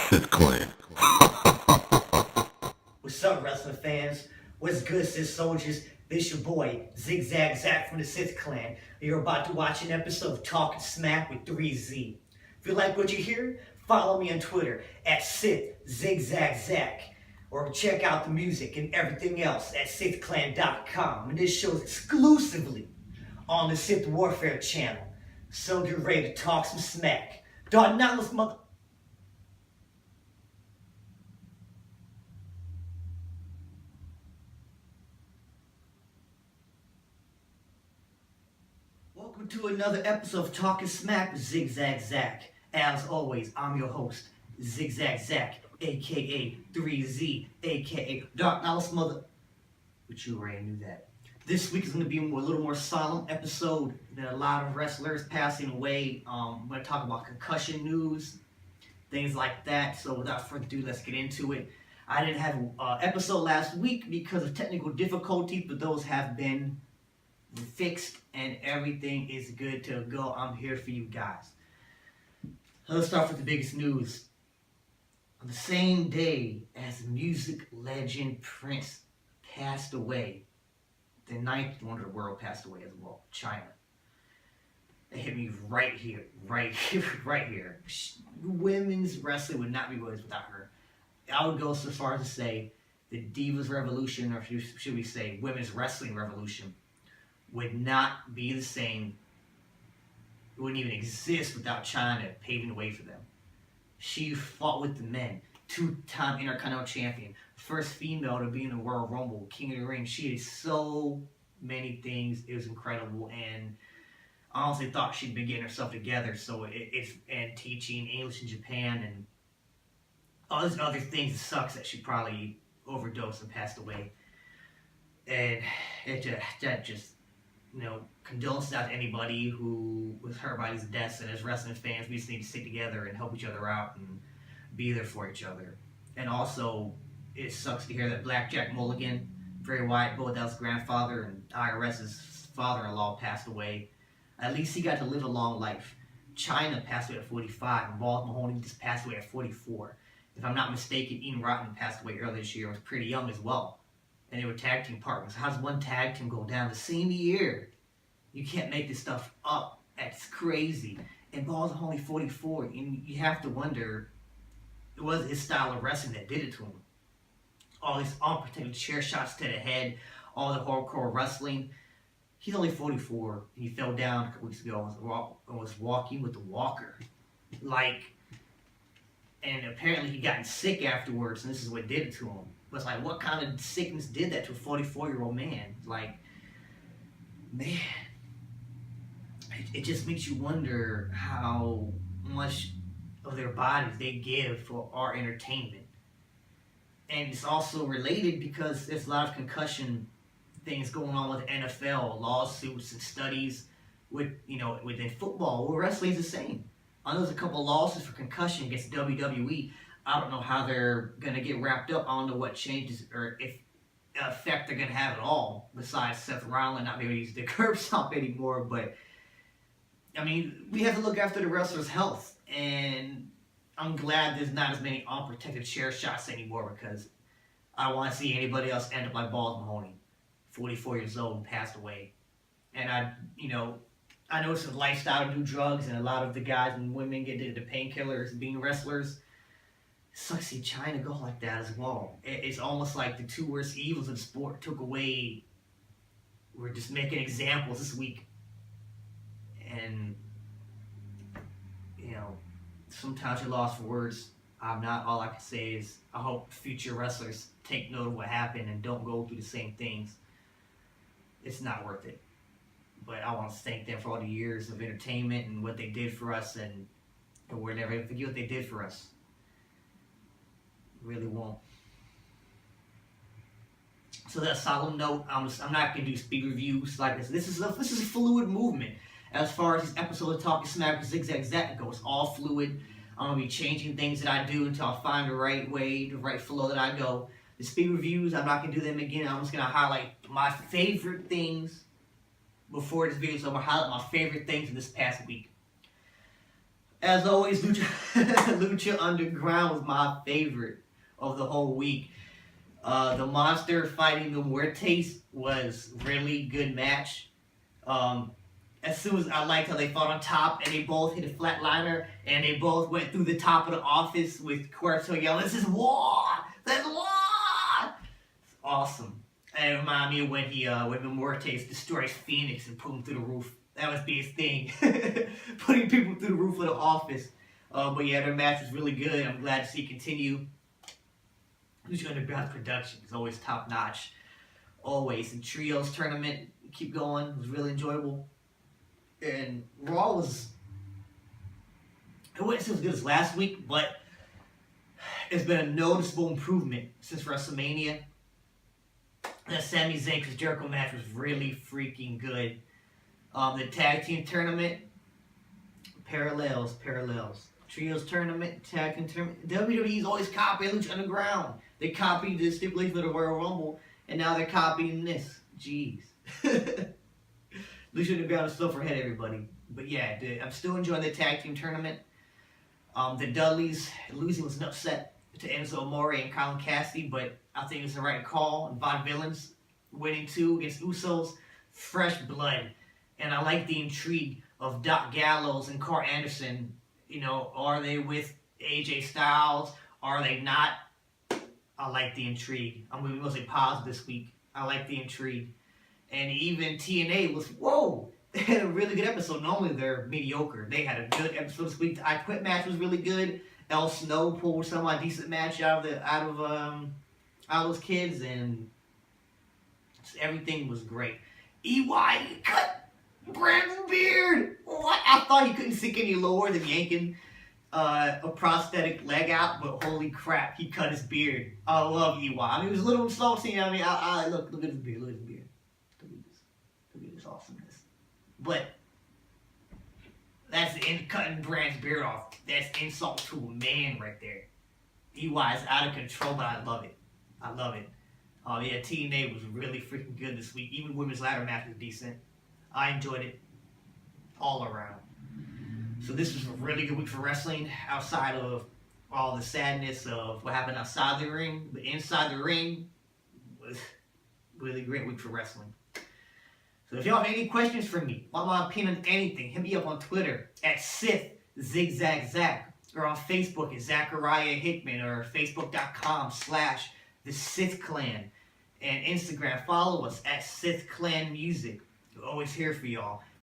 Sith Clan. What's up, wrestling fans? What's good, Sith soldiers? This your boy, Zig Zag Zach from the Sith Clan. You're about to watch an episode of Talkin' Smack with 3Z. If you like what you hear, follow me on Twitter at Sith Zig Zag Zach. Or check out the music and everything else at SithClan.com. And this show's exclusively on the Sith Warfare channel. So get ready to talk some smack. Dog, not this mother... Welcome to another episode of Talking Smack with Zig Zag Zach. As always, I'm your host, Zig Zag Zach, aka 3Z, aka Dark Knowledge Mother. But you already knew that. This week is going to be a little more solemn episode than a lot of wrestlers passing away. I'm going to talk about concussion news, things like that. So without further ado, let's get into it. I didn't have an episode last week because of technical difficulties, but those have been fixed and everything is good to go. I'm here for you guys. Let's start with the biggest news. On the same day as music legend Prince passed away, the ninth wonder of the world passed away as well, Chyna. It hit me right here, right here, right here. Women's wrestling would not be what it is without her. I would go so far as to say the Divas Revolution, or should we say Women's Wrestling Revolution, would not be the same. It wouldn't even exist without Chyna paving the way for them. She fought with the men, two-time Intercontinental Champion, first female to be in the Royal Rumble, King of the Ring. She did so many things. It was incredible, and I honestly thought she'd been getting herself together. So and teaching English in Japan and all these other things. It sucks that she probably overdosed and passed away. And that just condolences out to anybody who was hurt by these deaths. And as wrestling fans, we just need to stick together and help each other out and be there for each other. And also, it sucks to hear that Blackjack Mulligan, Bray Wyatt, Goldell's grandfather, and IRS's father-in-law passed away. At least he got to live a long life. Chyna passed away at 45, and Balls Mahoney just passed away at 44. If I'm not mistaken, Ian Rotten passed away earlier this year. Was pretty young as well. And they were tag team partners. How does one tag team go down the same year? You can't make this stuff up. That's crazy. And Balls only 44, and you have to wonder, it was his style of wrestling that did it to him. All these unprotected chair shots to the head, all the hardcore wrestling. He's only 44. He fell down a couple weeks ago and was walking with a walker. And apparently he got sick afterwards, and this is what did it to him. But it's like, what kind of sickness did that to a 44-year-old man? Man, it just makes you wonder how much of their bodies they give for our entertainment. And it's also related because there's a lot of concussion things going on with the NFL, lawsuits and studies within football. Well, wrestling's the same. I know there's a couple lawsuits for concussion against WWE. I don't know how they're going to get wrapped up. I don't know what changes or if effect they're going to have at all, besides Seth Rollins not being able to use the curb stomp anymore. But, I mean, we have to look after the wrestler's health. And I'm glad there's not as many unprotected chair shots anymore, because I don't want to see anybody else end up like Balls Mahoney, 44 years old and passed away. And I know it's a lifestyle to do drugs, and a lot of the guys and women get into painkillers being wrestlers. It sucks to see Chyna go like that as well. It's almost like the two worst evils of the sport took away. We're just making examples this week. And, sometimes you're lost for words. I'm not. All I can say is I hope future wrestlers take note of what happened and don't go through the same things. It's not worth it. But I want to thank them for all the years of entertainment and what they did for us, and we'll never forget what they did for us. Really won't. So that solemn note, I'm not gonna do speed reviews like this. This is a fluid movement as far as this episode of Talking Smack with Zig Zag Zach goes. It's all fluid. I'm gonna be changing things that I do until I find the right way, the right flow that I go. The speed reviews, I'm not gonna do them again. I'm just gonna highlight my favorite things before this video. So I'm gonna highlight my favorite things in this past week. As always, Lucha, Lucha Underground was my favorite of the whole week. The Monster fighting the Muertes was really good match. As soon as I liked how they fought on top and they both hit a flatliner and they both went through the top of the office with Cuerto yelling, "This is war! This is war!" It's awesome. And it reminded me of when when the Muertes destroys Phoenix and put him through the roof. That must be his thing. Putting people through the roof of the office. But yeah, their match was really good. I'm glad to see it continue. Lucha Underground's production is always top notch. Always. The trios tournament, keep going. It was really enjoyable. And Raw was, it wasn't as good as last week, but it's been a noticeable improvement since WrestleMania. That Sami Zayn Chris Jericho match was really freaking good. The tag team tournament, parallels. Trios tournament, tag team tournament. WWE's always copying Lucha Underground. They copied the stipulation for the Royal Rumble, and now they're copying this. Jeez. Lucha Underground is still for head, everybody. But yeah, I'm still enjoying the tag team tournament. The Dudleys losing was an upset to Enzo Amore and Colin Cassidy, but I think it's the right call. And Von Villains winning too against Usos. Fresh blood. And I like the intrigue of Doc Gallows and Carl Anderson. You know, are they with AJ Styles? Are they not? I like the intrigue. I'm going to be mostly positive this week. I like the intrigue. And even TNA was, whoa! They had a really good episode. Normally they're mediocre. They had a good episode this week. The I Quit match was really good. El Snow pulled some decent match out of those kids, and everything was great. EY cut Brand's beard. What? I thought he couldn't sink any lower than yanking a prosthetic leg out, but holy crap, he cut his beard. I love EY. I mean, it was a little insulting. I mean, look at his beard. Look at his beard. Look at this awesomeness. But that's cutting Brand's beard off. That's insult to a man right there. EY is out of control, but I love it. I love it. Yeah, TNA was really freaking good this week. Even women's ladder match was decent. I enjoyed it all around. So this was a really good week for wrestling, outside of all the sadness of what happened outside the ring. But inside the ring was a really great week for wrestling. So if y'all have any questions for me, want my opinion on anything, hit me up on Twitter at Sith Zig Zag Zag, or on Facebook at Zachariah Hickman, or Facebook.com/The Sith Clan, and Instagram, follow us at Sith Clan Music. We're always here for y'all.